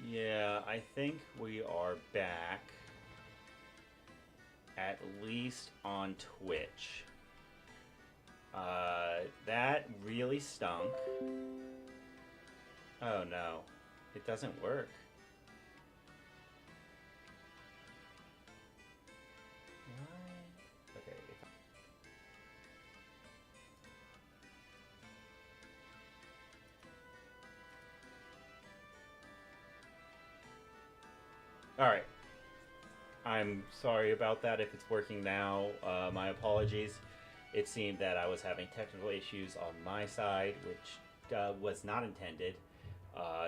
Yeah, I think we are back at least on Twitch. That really stunk. Oh no, it doesn't work. Why? Okay. All right. I'm sorry about that if it's working now. My apologies. It seemed that I was having technical issues on my side, which was not intended.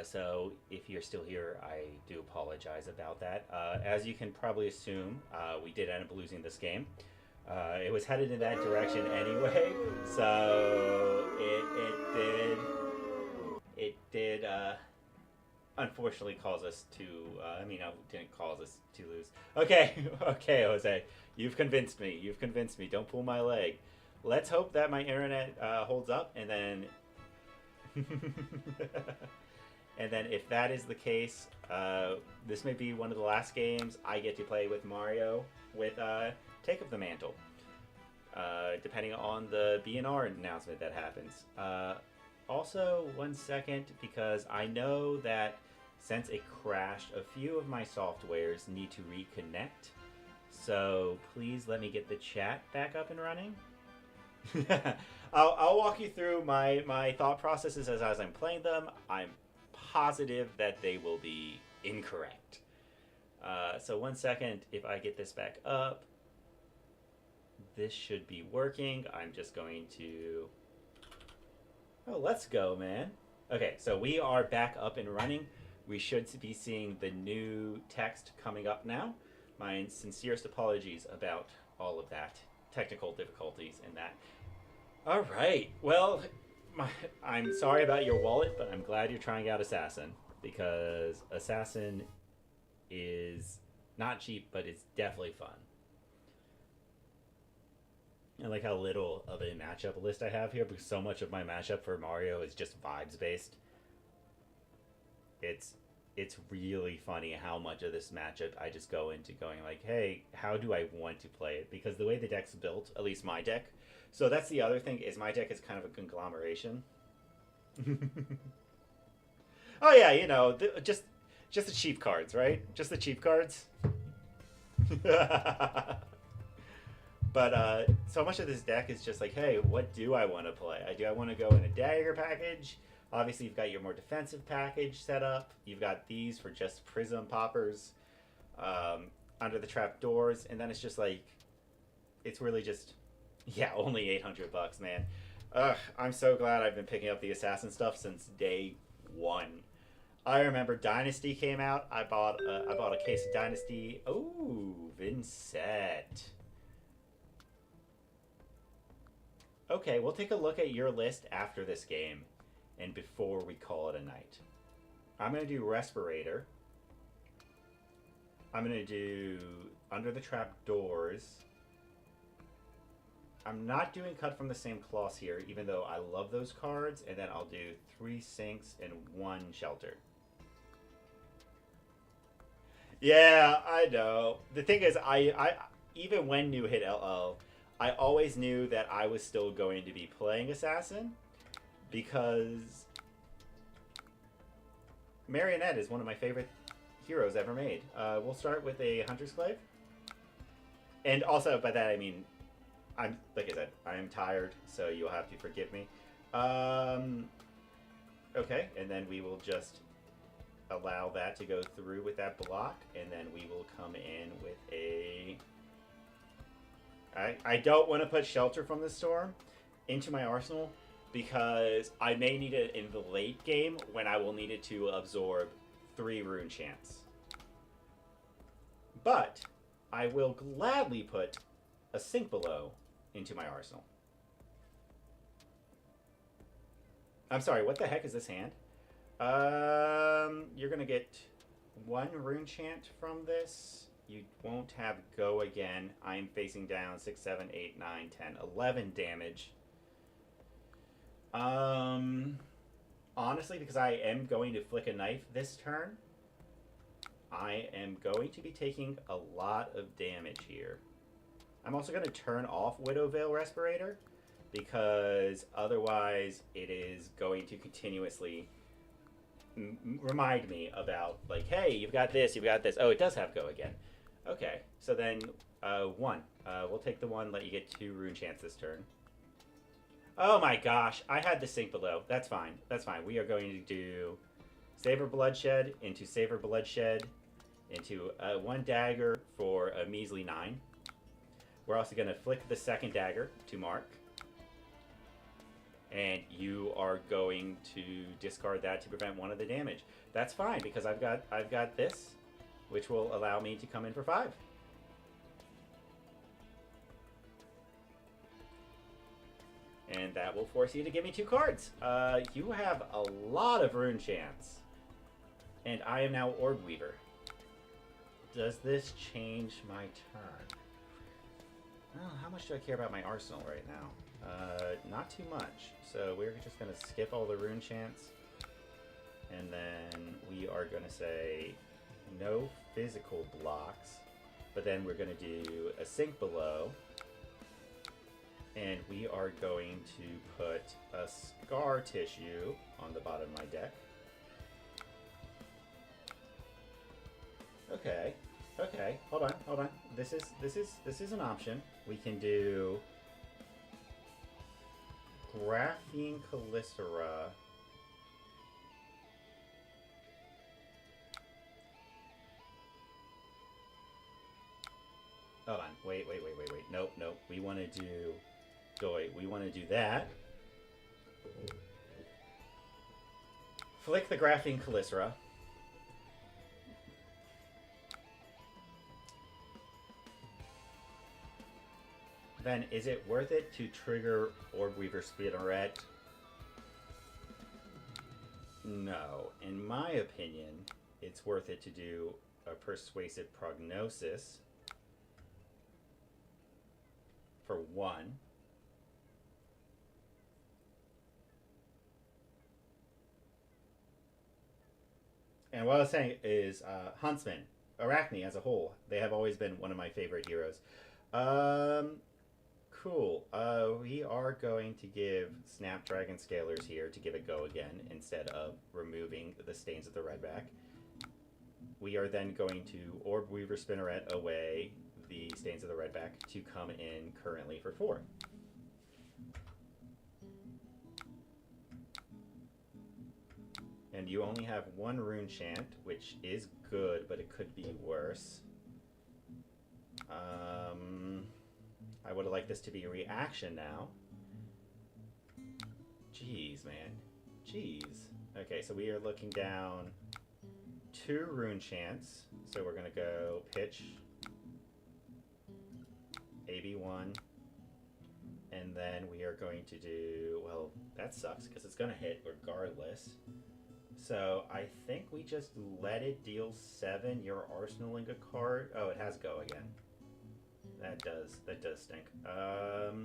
So if you're still here, I do apologize about that. As you can probably assume, we did end up losing this game. It was headed in that direction anyway, so it did unfortunately cause us to. I mean, it didn't cause us to lose. Okay, okay, Jose, you've convinced me. You've convinced me. Don't pull my leg. Let's hope that my internet holds up, and then. And then, if that is the case, this may be one of the last games I get to play with Mario with Take Up the Mantle, depending on the BNR announcement that happens. Also, 1 second, because I know that since it crashed, a few of my softwares need to reconnect. So please let me get the chat back up and running. I'll walk you through my thought processes as I'm playing them. I'm positive that they will be incorrect. So 1 second, if I get this back up, this should be working. I'm just going to... Oh, let's go, man. Okay, so we are back up and running. We should be seeing the new text coming up now. My sincerest apologies about all of that. Technical difficulties and that. All right. Well, I'm sorry about your wallet, but I'm glad you're trying out Assassin, because Assassin is not cheap, but it's definitely fun. I like how little of a matchup list I have here, because so much of my matchup for Mario is just vibes based. It's really funny how much of this matchup I just go into going like, hey, how do I want to play it? Because the way the deck's built, at least my deck. So that's the other thing, is my deck is kind of a conglomeration. Oh yeah, just the cheap cards, right? Just the cheap cards. But so much of this deck is just like, hey, what do I want to play? Do I want to go in a dagger package? Obviously, you've got your more defensive package set up. You've got these for just prism poppers, under the trap doors, and then it's just like, it's really just, yeah, only $800, man. Ugh, I'm so glad I've been picking up the assassin stuff since day one. I remember Dynasty came out. I bought a case of Dynasty. Ooh, Vincent. Okay, we'll take a look at your list after this game and before we call it a night. I'm going to do Respirator. I'm going to do Under the Trap Doors. I'm not doing Cut from the Same Cloth here, even though I love those cards. And then I'll do 3 sinks and 1 shelter. Yeah, I know. The thing is, I even when new hit LL, I always knew that I was still going to be playing Assassin, because Marionette is one of my favorite heroes ever made. We'll start with a Hunter's Clave. And also, by that I mean, like I said, I am tired, so you'll have to forgive me. Okay, and then we will just allow that to go through with that block, and then we will come in with a... I don't want to put Shelter from the Storm into my arsenal, because I may need it in the late game when I will need it to absorb 3 rune chants. But I will gladly put a Sink Below into my arsenal. I'm sorry, what the heck is this hand? You're gonna get 1 rune chant from this. You won't have Go again. I'm facing down 6, 7, 8, 9, 10, 11 damage. Honestly, because I am going to flick a knife this turn, I am going to be taking a lot of damage here. I'm also going to turn off Widow Veil Respirator because otherwise it is going to continuously remind me about, like, hey, you've got this, you've got this. Oh, it does have go again. Okay, so then one. We'll take the one, let you get 2 rune chance this turn. Oh my gosh, I had the sink below. That's fine. That's fine. We are going to do Savor Bloodshed into Savor Bloodshed into 1 dagger for a measly 9. We're also going to flick the second dagger to mark. And you are going to discard that to prevent 1 of the damage. That's fine because I've got this, which will allow me to come in for 5. And that will force you to give me 2 cards. You have a lot of rune chance. And I am now Orb Weaver. Does this change my turn? Well, how much do I care about my arsenal right now? Not too much. So we're just going to skip all the rune chance. And then we are going to say no physical blocks. But then we're going to do a sink below. And we are going to put a scar tissue on the bottom of my deck. Okay. Okay. Hold on. Hold on. This is an option. We can do Graphene Calicera. Hold on. Wait. Nope. We want to do... We want to do that. Flick the Graphene Calicera. Then, is it worth it to trigger Orb Weaver Spinneret? No. In my opinion, it's worth it to do a Persuasive Prognosis for 1. And what I was saying is Huntsman, Arachne as a whole, they have always been one of my favorite heroes. Cool. We are going to give Snapdragon Scalers here to give it go again instead of removing the Stains of the Redback. We are then going to Orb Weaver Spinneret away the Stains of the Redback to come in currently for 4. And you only have 1 rune chant, which is good, but it could be worse. I would have liked this to be a reaction now. Jeez, man. Jeez. Okay, so we are looking down 2 rune chants. So we're going to go pitch, AB1, and then we are going to do, well, that sucks because it's going to hit regardless. So I think we just let it deal 7. You're arsenaling a card. Oh, it has go again. That does stink. But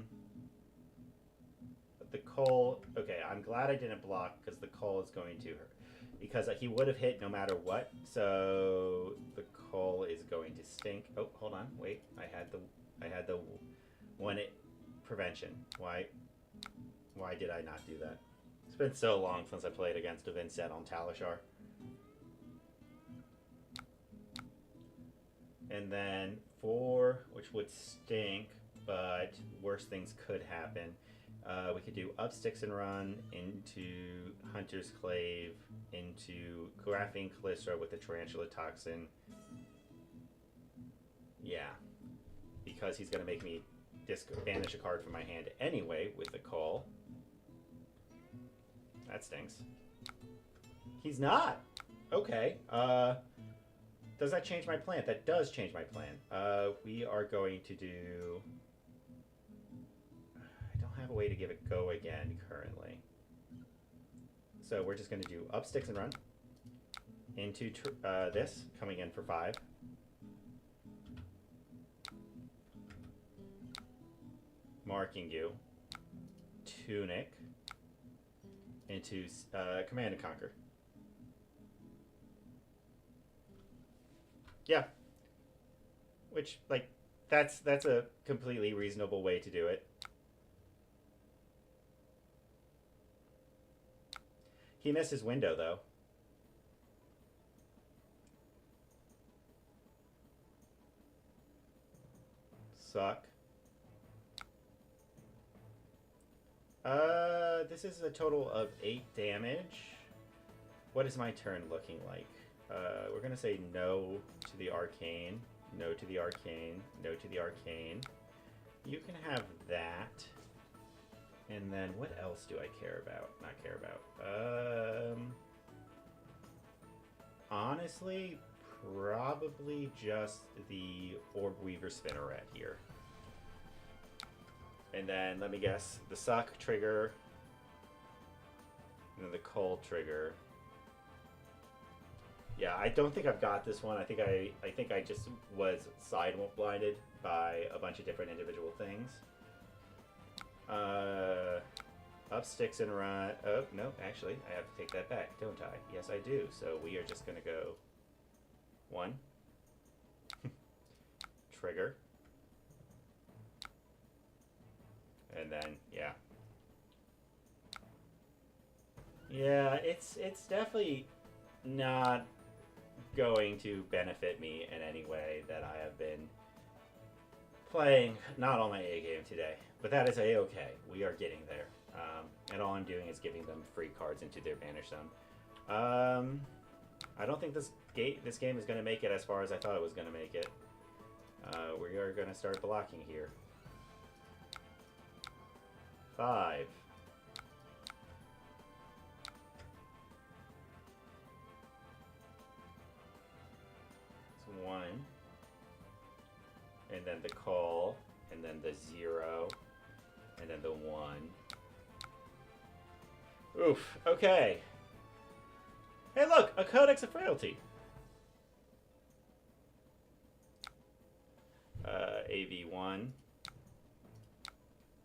the coal. Okay, I'm glad I didn't block because the coal is going to hurt. Because he would have hit no matter what. So the coal is going to stink. Oh, hold on, wait. I had the 1 prevention. Why did I not do that? It's been so long since I played against a Vincent on Talishar. And then 4, which would stink, but worse things could happen. We could do up sticks and run into Hunter's Clave, into Graphene Calicera with the Tarantula Toxin. Yeah, because he's going to make me banish a card from my hand anyway with the call. That stinks. He's not. Okay. Does that change my plan? That does change my plan. We are going to do... I don't have a way to give it go again currently. So we're just going to do up sticks and run. Into this, coming in for 5. Marking you. Tunic. Into Command and Conquer. Yeah, which like that's a completely reasonable way to do it. He missed his window though. Suck. This is a total of 8 damage. What is my turn looking like? We're gonna say no to the arcane, no to the arcane, no to the arcane. You can have that. And then what else do I care about? Not care about. Honestly, probably just the Orb Weaver Spinneret here. And then, let me guess, the Suck trigger, and then the Cold trigger. Yeah, I don't think I've got this one. I think I just was side blinded by a bunch of different individual things. Up sticks and run. Oh, no, actually, I have to take that back, don't I? Yes, I do. So we are just going to go 1. Trigger. And then, yeah. Yeah, it's definitely not going to benefit me in any way that I have been playing not on my A game today. But that is a-okay. We are getting there. And all I'm doing is giving them free cards into their Banish Zone. I don't think this game is going to make it as far as I thought it was going to make it. We are going to start blocking here. 5. It's 1. And then the call. And then the 0. And then the 1. Oof. Okay. Hey, look! A Codex of Frailty. AV1.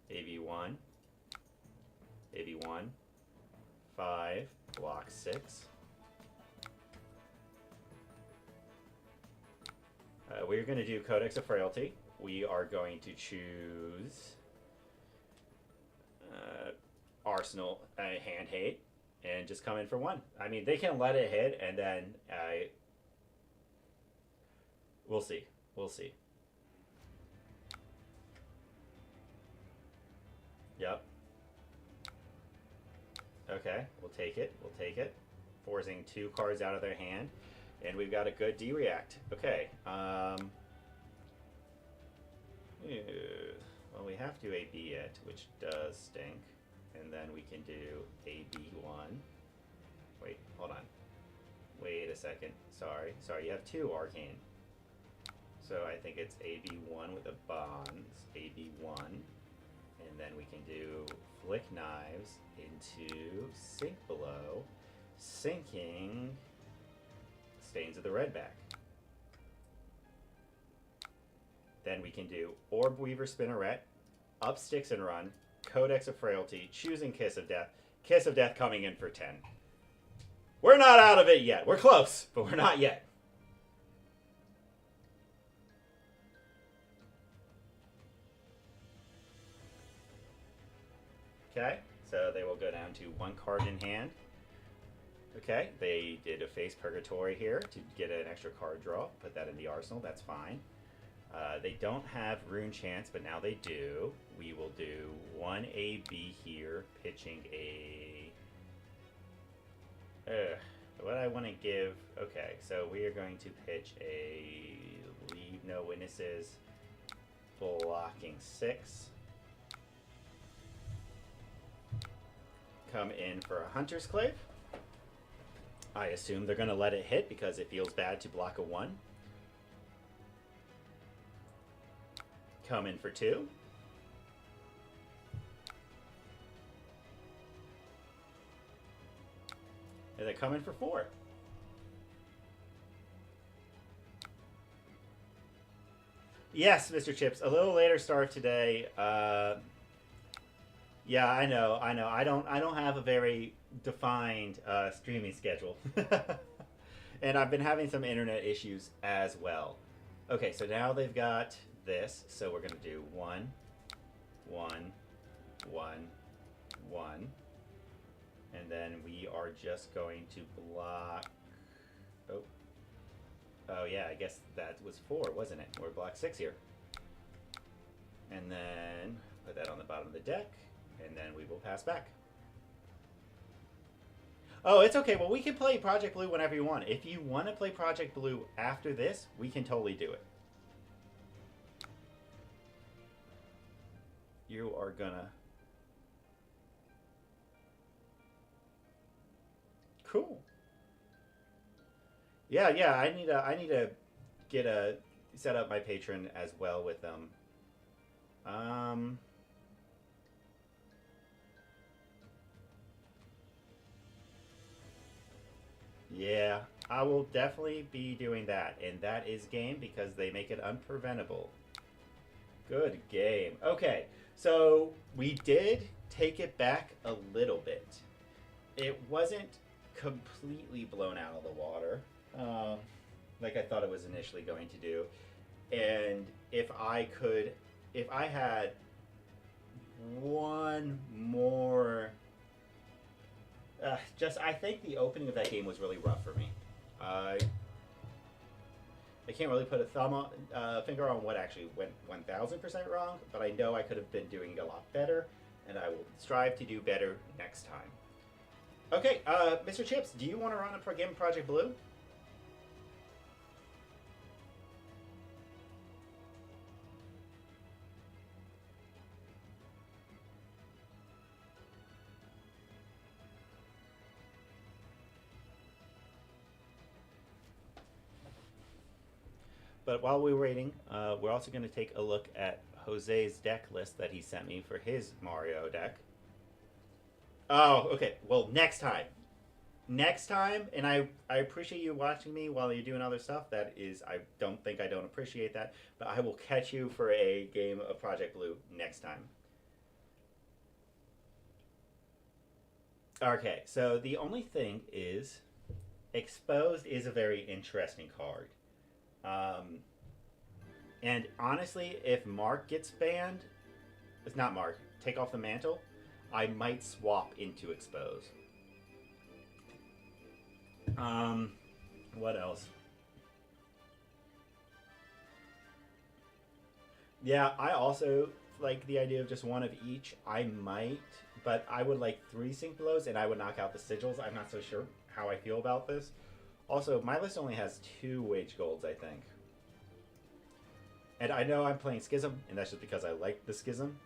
AV1. AV1. 5. Block 6. We're going to do Codex of Frailty. We are going to choose Arsenal Hand Hate and just come in for 1. I mean, they can let it hit, and then we'll see. We'll see. Yep. Okay, we'll take it. We'll take it. Forcing 2 cards out of their hand. And we've got a good D-React. Okay. Well, we have to AB it, which does stink. And then we can do AB1. Wait, hold on. Wait a second. Sorry, you have 2 Arcane. So I think it's AB1 with the bonds. AB1. And then we can do Flick Knives into Sink Below, sinking Stains of the Redback. Then we can do Orb Weaver Spinneret, Up Sticks and Run, Codex of Frailty, choosing Kiss of Death coming in for 10. We're not out of it yet. We're close, but we're not yet. Okay, so they will go down to 1 card in hand. Okay, they did a Face Purgatory here to get an extra card draw. Put that in the arsenal, that's fine. They don't have Rune Chance, but now they do. We will do 1 AB here, pitching a... what I want to give... Okay, so we are going to pitch a Leave No Witnesses, blocking 6. Come in for a Hunter's Clave. I assume they're going to let it hit because it feels bad to block a 1. Come in for 2. And then come in for 4. Yes, Mr. Chips, a little later start today. Yeah, I know. I don't have a very defined streaming schedule. And I've been having some internet issues as well. Okay, so now they've got this. So we're going to do 1, 1, 1, 1. And then we are just going to block... Oh. Oh, yeah, I guess that was 4, wasn't it? We're block 6 here. And then put that on the bottom of the deck. And then we will pass back. Oh, it's okay. Well, we can play Project Blue whenever you want. If you want to play Project Blue after this, we can totally do it. You are gonna... Cool. Yeah, yeah. I need to get a set up my patron as well with them. Yeah, I will definitely be doing that, and that is game because they make it unpreventable. Good game. Okay, so we did take it back a little bit. It wasn't completely blown out of the water, like I thought it was initially going to do. And if I had one more... I think the opening of that game was really rough for me. I can't really put a finger on what actually went 1000% wrong, but I know I could have been doing a lot better, and I will strive to do better next time. Okay, Mr. Chips, do you want to run a game Project Blue? But while we're waiting, we're also going to take a look at Jose's deck list that he sent me for his Mario deck. Oh, okay. Well, next time. Next time, and I appreciate you watching me while you're doing other stuff. That is, I don't appreciate that, but I will catch you for a game of Project Blue next time. Okay, so the only thing is, Exposed is a very interesting card. And honestly, if Mark gets banned, it's not Mark, take off the mantle, I might swap into Expose. What else? Yeah, I also like the idea of just one of each. I might, but I would like 3 sync blows and I would knock out the sigils. I'm not so sure how I feel about this. Also, my list only has 2 wage golds, I think. And I know I'm playing Schism, and that's just because I like the Schism.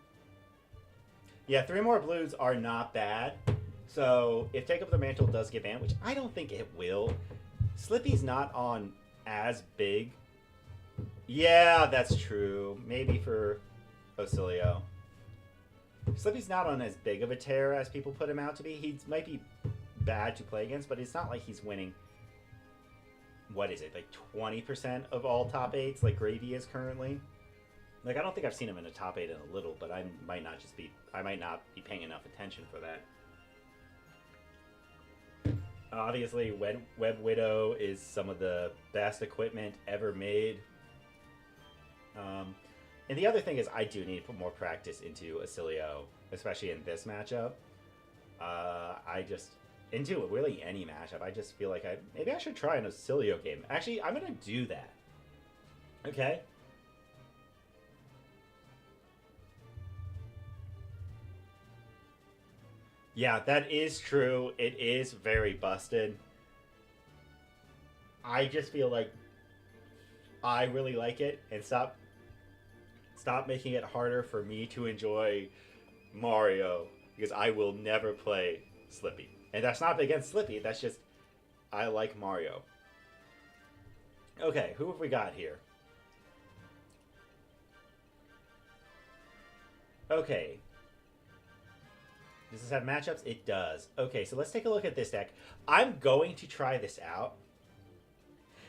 Yeah, 3 more blues are not bad. So, if Take Up the Mantle does get banned, which I don't think it will, Slippy's not on as big. Yeah, that's true. Maybe for Ocilio. Slippy's not on as big of a tear as people put him out to be. He might be bad to play against, but it's not like he's winning... What is it, like 20% of all top 8s, like Gravy is currently? Like, I don't think I've seen him in a top 8 in a little, but I might not be paying enough attention for that. Obviously, Web Widow is some of the best equipment ever made. And the other thing is, I do need to put more practice into Ocilio, especially in this matchup. Into really any matchup, I just feel like maybe I should try an Ocilio game. Actually, I'm going to do that. Okay? Yeah, that is true. It is very busted. I just feel like I really like it, and stop making it harder for me to enjoy Mario, because I will never play Slippy. And that's not against Slippy, that's just, I like Mario. Okay, who have we got here? Okay. Does this have matchups? It does. Okay, so let's take a look at this deck. I'm going to try this out.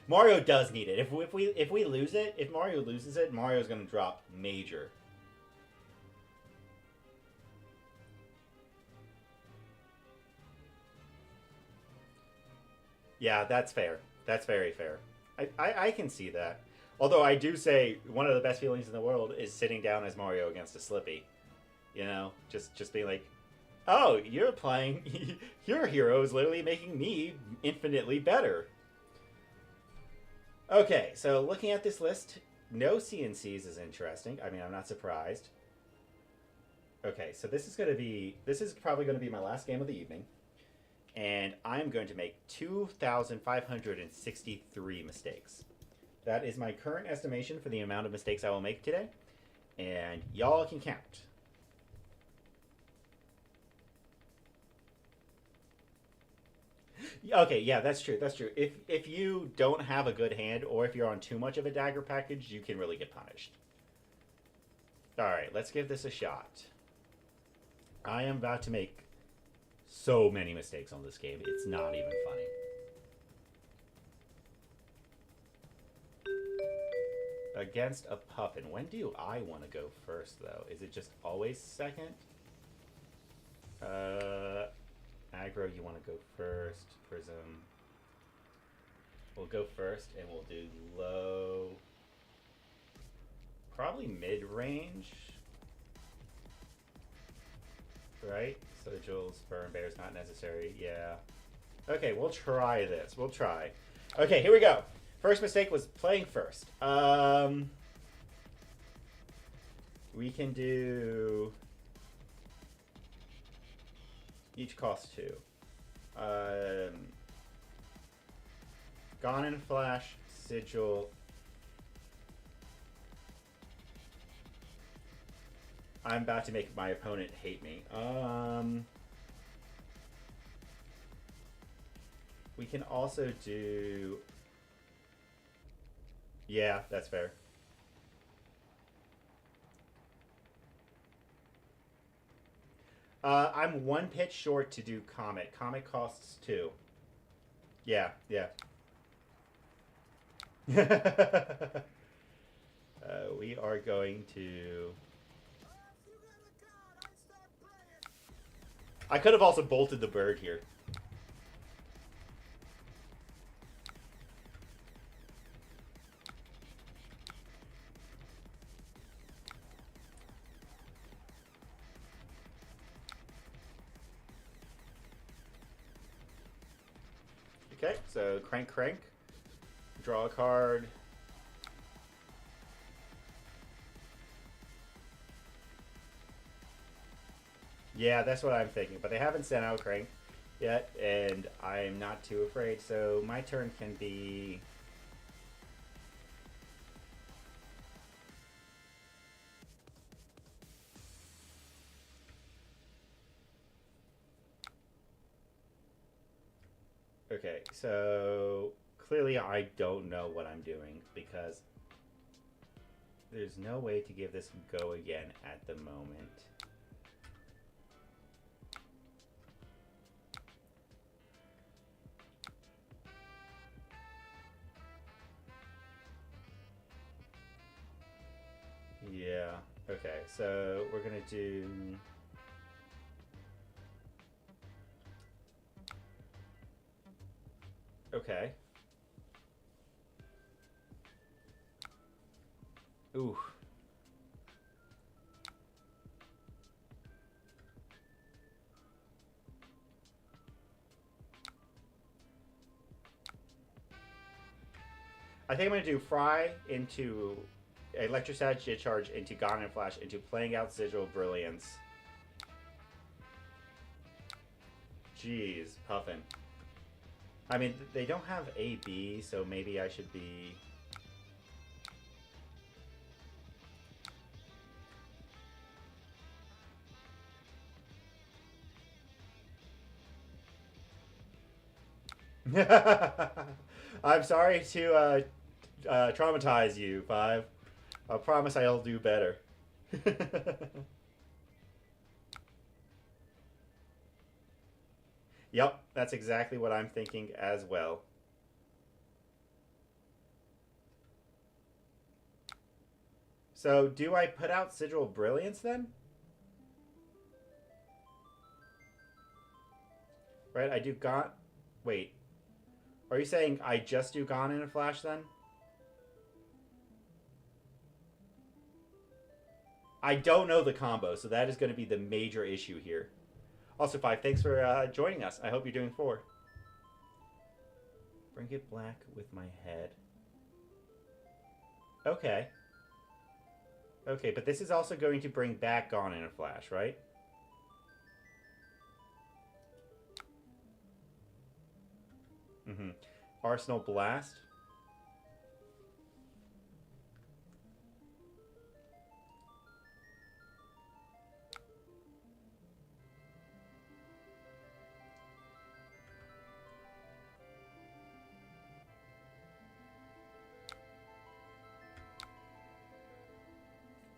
Mario does need it. If we lose it, if Mario loses it, Mario's going to drop major. Yeah, that's fair. That's very fair. I can see that. Although I do say one of the best feelings in the world is sitting down as Mario against a Slippy. You know, just being like, oh, you're playing. Your hero is literally making me infinitely better. Okay, so looking at this list, no CNCs is interesting. I mean, I'm not surprised. Okay, so this is probably going to be my last game of the evening, and I'm going to make 2,563 mistakes. That is my current estimation for the amount of mistakes I will make today, and y'all can count. Okay, yeah, that's true. That's true. If you don't have a good hand, or if you're on too much of a dagger package, you can really get punished. All right, let's give this a shot. I am about to make so many mistakes on this game. It's not even funny. Against a Puffin. When do I want to go first, though? Is it just always second? Aggro, you want to go first. Prism. We'll go first, and we'll do low. Probably mid-range. Right? Sigil, Burn Bear's not necessary. Yeah. Okay, we'll try this. We'll try. Okay, here we go. First mistake was playing first. We can do... Each costs 2. Gone in Flash, Sigil. I'm about to make my opponent hate me. We can also do... Yeah, that's fair. I'm 1 pitch short to do Comet. Comet costs 2. Yeah, yeah. We are going to... I could have also bolted the bird here. Okay, so crank, crank. Draw a card. Yeah, that's what I'm thinking. But they haven't sent out crank yet, and I'm not too afraid. So my turn can be... Okay, so clearly I don't know what I'm doing because there's no way to give this a go again at the moment. Yeah, okay, so we're gonna do... Okay. Ooh. I think I'm going to do Fry into Electrostat Discharge into Gone and Flash into Playing Out Sigil Brilliance. Jeez, Puffin. I mean, they don't have AB, so maybe I should be... I'm sorry to traumatize you, Five. I promise I'll do better. Yep, that's exactly what I'm thinking as well. So, do I put out Sigil Brilliance then? Right, I do got... Wait. Are you saying I just do Gone in a Flash then? I don't know the combo, so that is going to be the major issue here. Also, Five, thanks for joining us. I hope you're doing 4. Bring it black with my head. Okay. Okay, but this is also going to bring back Gone in a Flash, right? Mm-hmm. Arsenal Blast.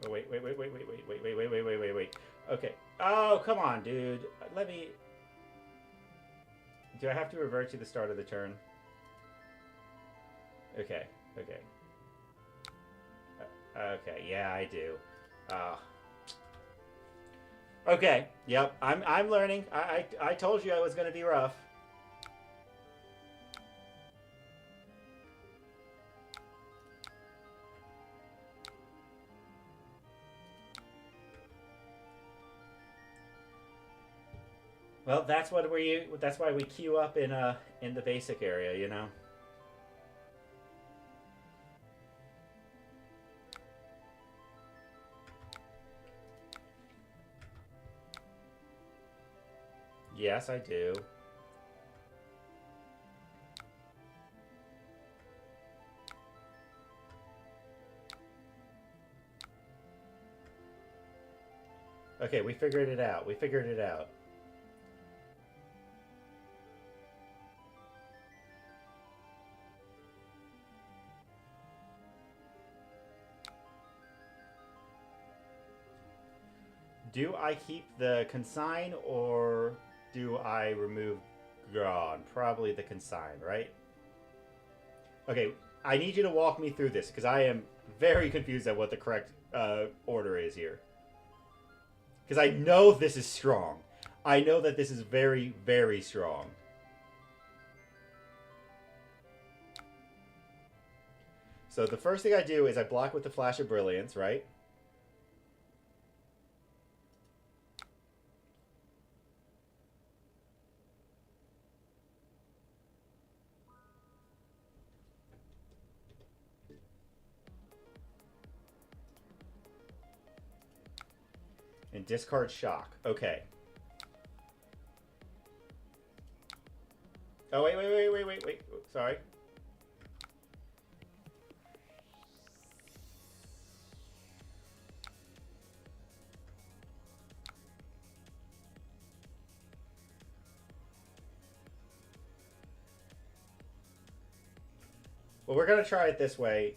Oh, wait. Okay. Oh, come on, dude. Let me... Do I have to revert to the start of the turn? Okay. Okay. Okay, yeah, I do. Okay, yep, I'm learning. I told you I was gonna be rough. Well, that's what we. That's why we queue up in the basic area, you know. Yes, I do. Okay, we figured it out. We figured it out. Do I keep the consign or do I remove Gone? Probably the consign, right? Okay, I need you to walk me through this because I am very confused at what the correct order is here. Because I know this is strong. I know that this is very, very strong. So the first thing I do is I block with the Flash of Brilliance, right? And discard Shock. Okay. Oh, wait. Sorry. Well, we're going to try it this way.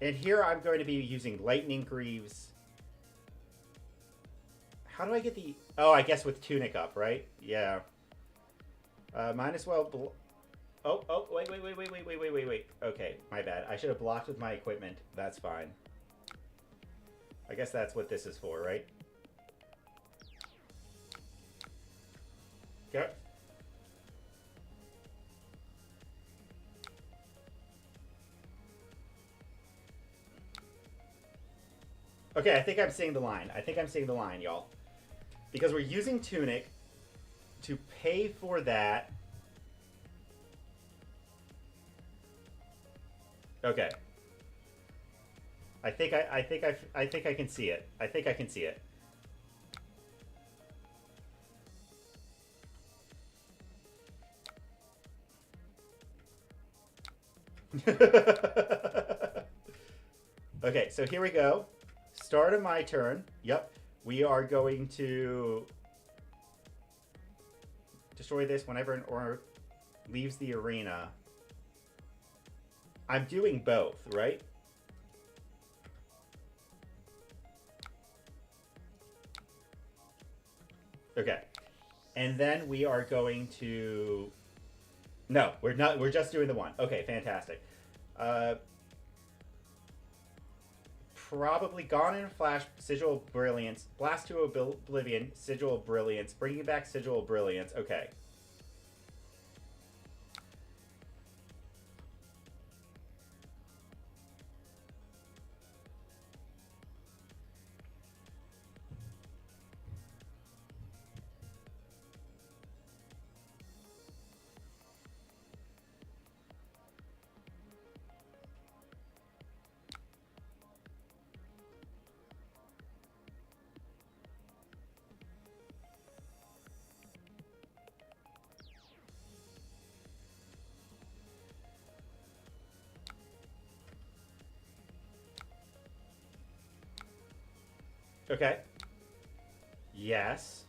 And here I'm going to be using Lightning Greaves. How do I get the... Oh, I guess with Tunic up, right? Yeah. Might as well... Wait. Okay, my bad. I should have blocked with my equipment. That's fine. I guess that's what this is for, right? Okay. Okay, I think I'm seeing the line. Y'all. Because we're using Tunic to pay for that. Okay. I think I can see it. I think I can see it. Okay, so here we go. Start of my turn. Yep. We are going to destroy this whenever an Aura leaves the arena. I'm doing both, right? Okay. And then we are going to... No, we're not. We're just doing the one. Okay, fantastic. probably Gone in a Flash, Sigil of Brilliance, Blast to Oblivion, Sigil of Brilliance, bringing back Sigil of Brilliance. Okay. Okay. Yes.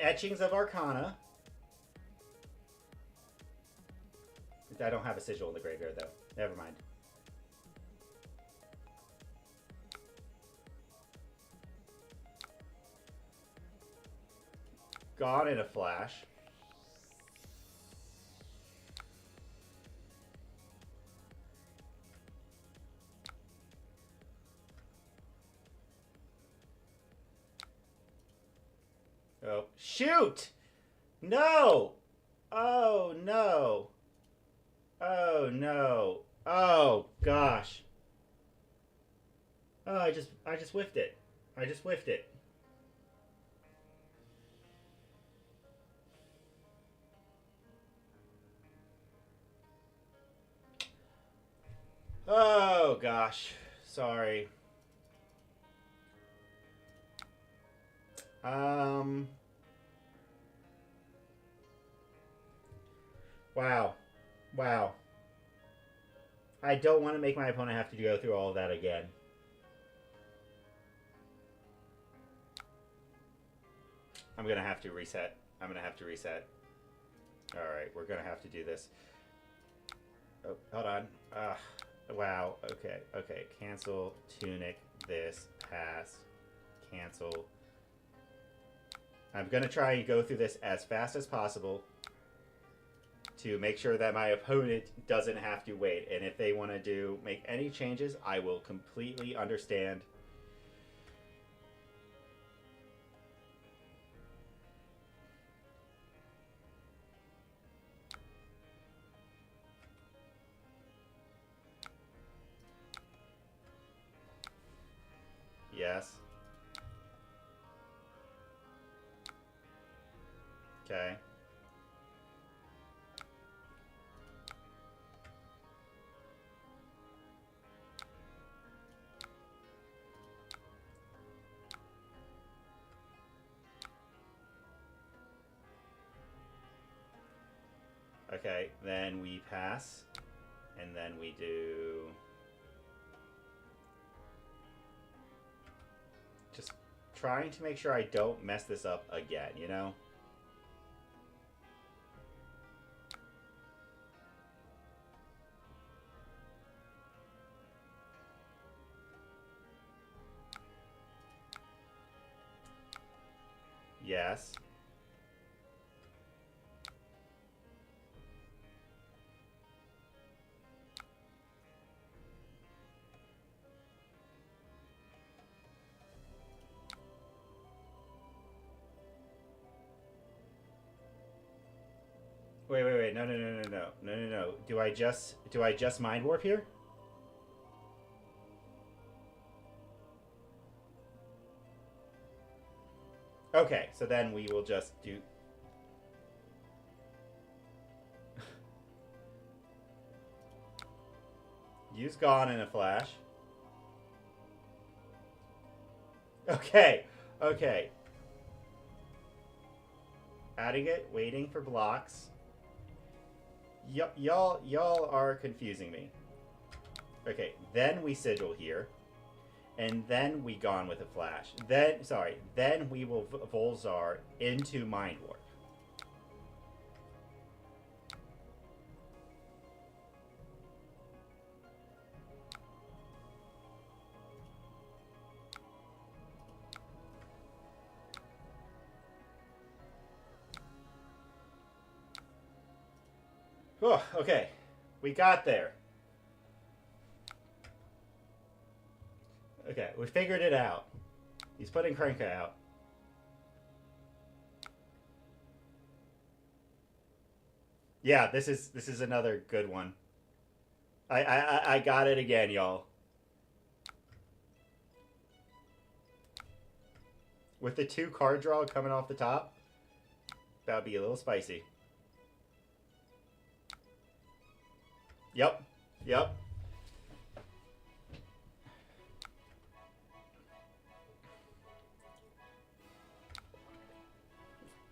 Etchings of Arcana. I don't have a sigil in the graveyard, though. Never mind. Gone in a Flash. Oh, shoot! No! Oh, no. Oh, no. Oh, gosh. Oh, I just whiffed it. I just whiffed it. Oh, gosh. Sorry. Wow. Wow. I don't want to make my opponent have to go through all of that again. I'm going to have to reset. I'm going to have to reset. Alright, we're going to have to do this. Oh, hold on. Wow. Okay. Okay. Cancel. Tunic. This. Pass. Cancel. I'm going to try and go through this as fast as possible to make sure that my opponent doesn't have to wait. And if they want to make any changes, I will completely understand. Yes. Okay. Okay, then we pass, and then we do... Just trying to make sure I don't mess this up again, you know? Yes. Wait. No. Do I just mind warp here? Okay, so then we will just do... Use Gone in a Flash. Okay. Adding it, waiting for blocks. Y'all are confusing me. Okay, then we sigil here. And then we gone with a flash. Then we will Volzar into Mind Warp. Oh, okay. We got there. Okay, we figured it out. He's putting Krenka out. Yeah, this is another good one. I got it again, y'all. With the 2 card draw coming off the top, that'll be a little spicy. Yep. Yep.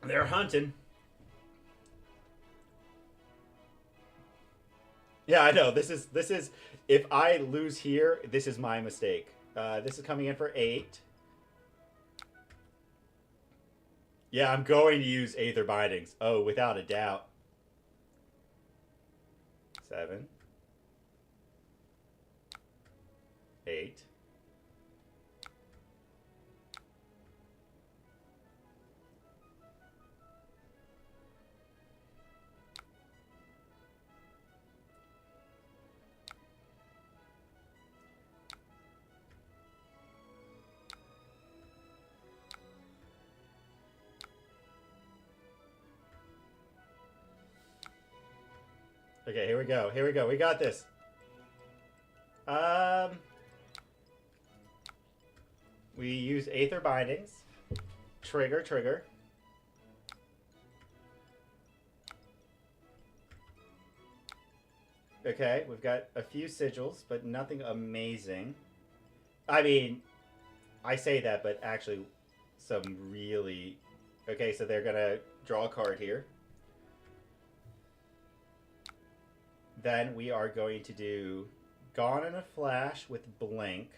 They're hunting. Yeah, I know. This is if I lose here, this is my mistake. This is coming in for 8. Yeah, I'm going to use Aether Bindings. Oh, without a doubt. 7. 8. Okay, here we go. Here we go. We got this. We use Aether Bindings. Trigger, trigger. Okay, we've got a few sigils, but nothing amazing. I mean, I say that, but actually some really... Okay, so they're going to draw a card here. Then we are going to do Gone in a Flash with Blink.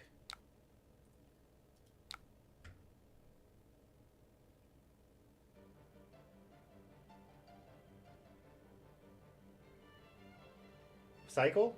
Cycle?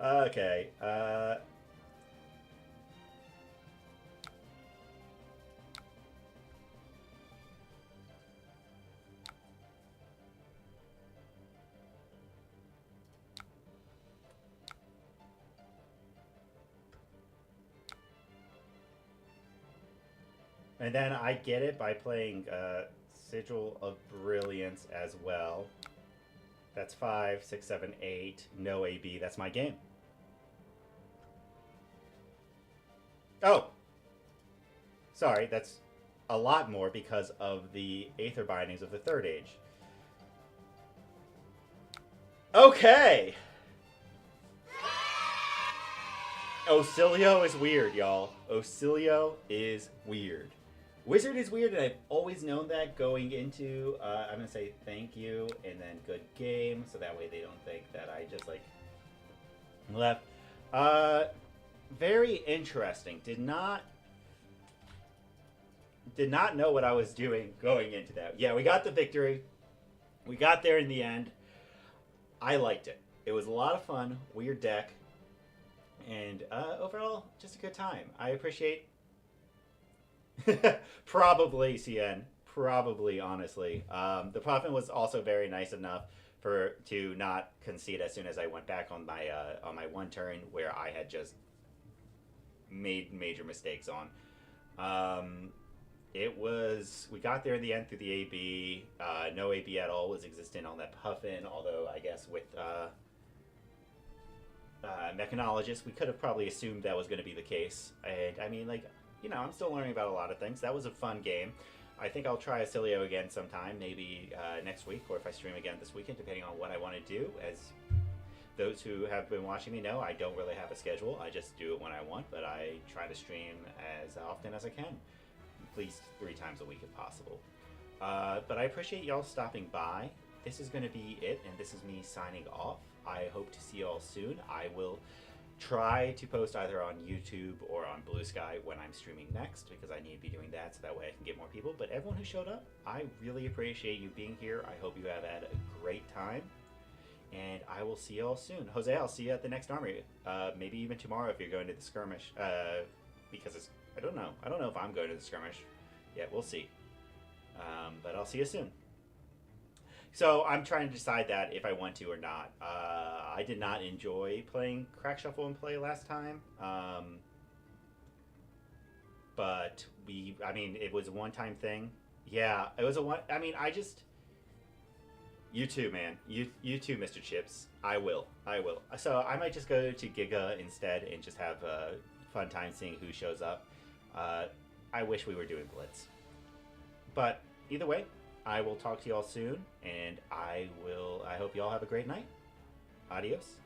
Okay. And then I get it by playing Sigil of Brilliance as well. That's 5, 6, 7, 8. No AB. That's my game. Oh! Sorry, that's a lot more because of the Aether Bindings of the Third Age. Okay! Ocilio is weird, y'all. Ocilio is weird. Wizard is weird, and I've always known that going into... I'm going to say thank you, and then good game, so that way they don't think that I just, like, left. Very interesting. Did not know what I was doing going into that. Yeah, we got the victory. We got there in the end. I liked it. It was a lot of fun. Weird deck. And overall, just a good time. I appreciate... Probably, CN. Probably, honestly. The Puffin was also very nice enough to not concede as soon as I went back on my one turn where I had just made major mistakes on. We got there in the end through the AB. No AB at all was existent on that Puffin, although I guess with mechanologist, we could have probably assumed that was going to be the case. And I mean, like, I'm still learning about a lot of things. That was a fun game. I think I'll try Acilio again sometime, maybe next week, or if I stream again this weekend, depending on what I want to do. As those who have been watching me know, I don't really have a schedule. I just do it when I want, but I try to stream as often as I can, at least 3 times a week if possible. But I appreciate y'all stopping by. This is going to be it, and this is me signing off. I hope to see y'all soon. I will try to post either on YouTube or on Blue Sky when I'm streaming next, because I need to be doing that so that way I can get more people. But everyone who showed up, I really appreciate you being here. I hope you have had a great time, and I will see y'all soon. Jose, I'll see you at the next armory. Maybe even tomorrow if you're going to the skirmish, because I don't know if I'm going to the skirmish. Yeah, we'll see. But I'll see you soon. So I'm trying to decide that if I want to or not. I did not enjoy playing Crack Shuffle and Play last time. But it was a one-time thing. Yeah, it was you too, man. You too, Mr. Chips. I will. So I might just go to Giga instead and just have a fun time seeing who shows up. I wish we were doing Blitz. But either way, I will talk to y'all soon, and I hope y'all have a great night. Adios.